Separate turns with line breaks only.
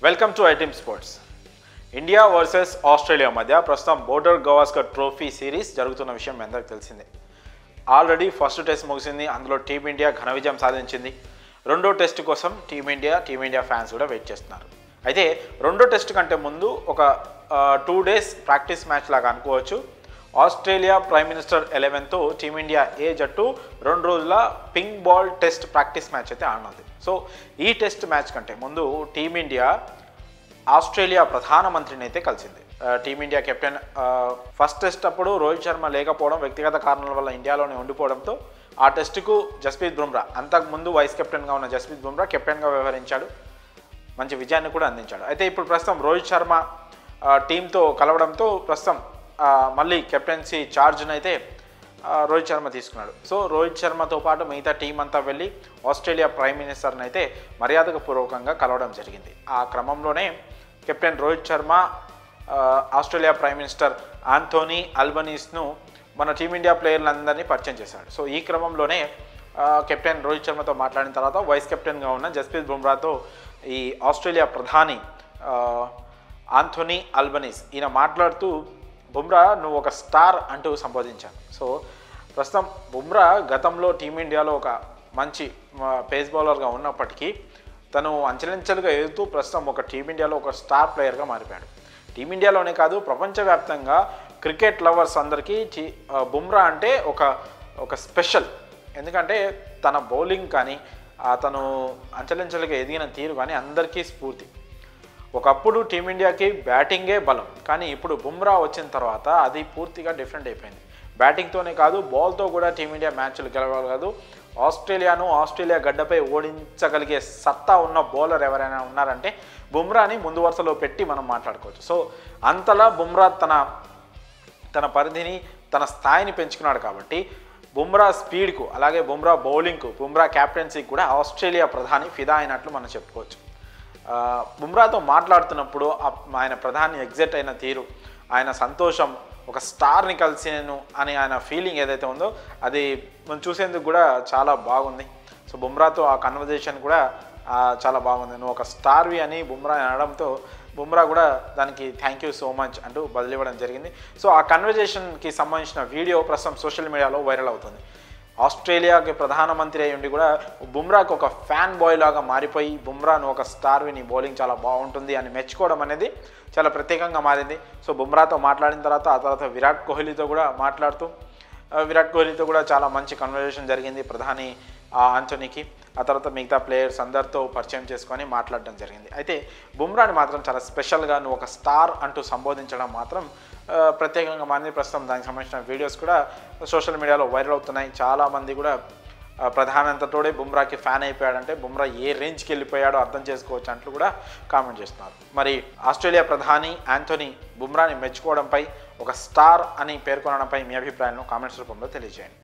Welcome to ఐటీమ్ sports. India versus Australia మధ్య ప్రస్తుతం బోర్డర్ గవాస్కర్ ట్రోఫీ సిరీస్ జరుగుతున్న విషయం మీ అందరికీ తెలిసిందే. ఆల్రెడీ ఫస్ట్ టెస్ట్ ముగిసింది. అందులో టీమిండియా ఘన విజయం సాధించింది. రెండో టెస్ట్ కోసం టీమిండియా ఫ్యాన్స్ కూడా వెయిట్ చేస్తున్నారు. అయితే రెండో టెస్ట్ కంటే ముందు ఒక 2 days ప్రాక్టీస్ మ్యాచ్ లాగా అనుకోవచ్చు. ఆస్ట్రేలియా ప్రైమ్ మినిస్టర్ 11తో టీమిండియా ఏ జట్టు 2 రోజుల pink ball test practice match అయితే ఆడినది. సో ఈ టెస్ట్ మ్యాచ్ కంటే ముందు టీమిండియా ఆస్ట్రేలియా ప్రధానమంత్రిని అయితే కలిసింది. టీమిండియా కెప్టెన్ ఫస్ట్ టెస్ట్ అప్పుడు రోహిత్ శర్మ లేకపోవడం, వ్యక్తిగత కారణాల వల్ల ఇండియాలోనే ఉండిపోవడంతో ఆ టెస్టుకు జస్ప్రీత్ బుమ్రా, అంతకుముందు వైస్ కెప్టెన్గా ఉన్న జస్ప్రీత్ బుమ్రా కెప్టెన్గా వ్యవహరించాడు. మంచి విజయాన్ని కూడా అందించాడు. అయితే ఇప్పుడు ప్రస్తుతం రోహిత్ శర్మ టీంతో కలవడంతో ప్రస్తుతం మళ్ళీ కెప్టెన్సీ ఛార్జ్ని అయితే రోహిత్ శర్మ తీసుకున్నాడు. సో రోహిత్ శర్మతో పాటు మిగతా టీం అంతా వెళ్ళి ఆస్ట్రేలియా ప్రైమ్ మినిస్టర్ని అయితే మర్యాదకు పూర్వకంగా కలవడం జరిగింది. ఆ క్రమంలోనే captain Rohit Sharma Australia prime minister Anthony అల్బనీస్ను మన టీమిండియా ప్లేయర్లందరినీ పరిచయం చేశాడు. సో ఈ క్రమంలోనే కెప్టెన్ రోహిత్ శర్మతో మాట్లాడిన తర్వాత వైస్ కెప్టెన్గా ఉన్న జస్ప్రీత్ బుమ్రాతో ఈ ఆస్ట్రేలియా ప్రధాని ఆంథోనీ అల్బనీస్ ఈయన మాట్లాడుతూ, బుమ్రా నువ్వు ఒక స్టార్ అంటూ సంబోధించాను. సో ప్రస్తుతం బుమ్రా గతంలో టీమిండియాలో ఒక మంచి పేస్ బౌలర్గా ఉన్నప్పటికీ తను అంచెలంచెలుగా ఎదుగుతూ ప్రస్తుతం ఒక టీమిండియాలో ఒక స్టార్ ప్లేయర్గా మారిపోయాడు. టీమిండియాలోనే కాదు, ప్రపంచవ్యాప్తంగా క్రికెట్ లవర్స్ అందరికీ బుమ్రా అంటే ఒక స్పెషల్. ఎందుకంటే తన బౌలింగ్ కానీ తను అంచెలంచెలుగా ఎదిగిన తీరు కానీ అందరికీ స్ఫూర్తి. ఒకప్పుడు టీమిండియాకి బ్యాటింగే బలం, కానీ ఇప్పుడు బుమ్రా వచ్చిన తర్వాత అది పూర్తిగా డిఫరెంట్ అయిపోయింది. బ్యాటింగ్తోనే కాదు, బాల్తో కూడా టీమిండియా మ్యాచ్లు గెలవగలదు. ఆస్ట్రేలియా గడ్డపై ఓడించగలిగే సత్తా ఉన్న బౌలర్ ఎవరైనా ఉన్నారంటే బుమ్రాని ముందు వరుసలో పెట్టి మనం మాట్లాడుకోవచ్చు. సో అంతలా బుమ్రా తన పరిధిని, తన స్థాయిని పెంచుకున్నాడు. కాబట్టి బుమ్రా స్పీడ్కు, అలాగే బుమ్రా బౌలింగ్కు, బుమ్రా క్యాప్టెన్సీకి కూడా ఆస్ట్రేలియా ప్రధాని ఫిదా అయినట్లు మనం చెప్పుకోవచ్చు. బుమ్రాతో మాట్లాడుతున్నప్పుడు ఆయన ప్రధాని ఎగ్జైట్ అయిన తీరు, ఆయన సంతోషం, ఒక స్టార్ని కలిసాను అని ఆయన ఫీలింగ్ ఏదైతే ఉందో అది మనం చూసేందుకు కూడా చాలా బాగుంది. సో బుమ్రాతో ఆ కన్వర్జేషన్ కూడా చాలా బాగుంది. నువ్వు ఒక స్టార్వి అని బుమ్రా అనడంతో బుమ్రా కూడా దానికి థ్యాంక్ యూ సో మచ్ అంటూ బదిలివ్వడం జరిగింది. సో ఆ కన్వర్జేషన్కి సంబంధించిన వీడియో ప్రస్తుతం సోషల్ మీడియాలో వైరల్ అవుతుంది. ఆస్ట్రేలియాకి ప్రధానమంత్రి అయి ఉండి కూడా బుమ్రాకి ఒక ఫ్యాన్ బాయ్ లాగా మారిపోయి, బుమ్రాను ఒక స్టార్వి, నీ బౌలింగ్ చాలా బాగుంటుంది అని మెచ్చుకోవడం అనేది చాలా ప్రత్యేకంగా మారింది. సో బుమ్రాతో మాట్లాడిన తర్వాత ఆ తర్వాత విరాట్ కోహ్లీతో కూడా చాలా మంచి కన్వర్జేషన్ జరిగింది ప్రధాని ఆంథోనీకి. ఆ తర్వాత మిగతా ప్లేయర్స్ అందరితో పరిచయం చేసుకొని మాట్లాడడం జరిగింది. అయితే బుమ్రాని మాత్రం చాలా స్పెషల్గా నువ్వు ఒక స్టార్ అంటూ సంబోధించడం మాత్రం ప్రత్యేకంగా మారింది. ప్రస్తుతం దానికి సంబంధించిన వీడియోస్ కూడా సోషల్ మీడియాలో వైరల్ అవుతున్నాయి. చాలామంది కూడా ప్రధాని అంతటోడే బుమ్రాకి ఫ్యాన్ అయిపోయాడంటే బుమ్రా ఏ రేంజ్కి వెళ్ళిపోయాడో అర్థం చేసుకోవచ్చు అంటూ కూడా కామెంట్ చేస్తున్నారు. మరి ఆస్ట్రేలియా ప్రధాని ఆంథోనీ బుమ్రాని మెచ్చుకోవడంపై, ఒక స్టార్ అని పేర్కొనడంపై మీ అభిప్రాయాలను కామెంట్స్ రూపంలో తెలియజేయండి.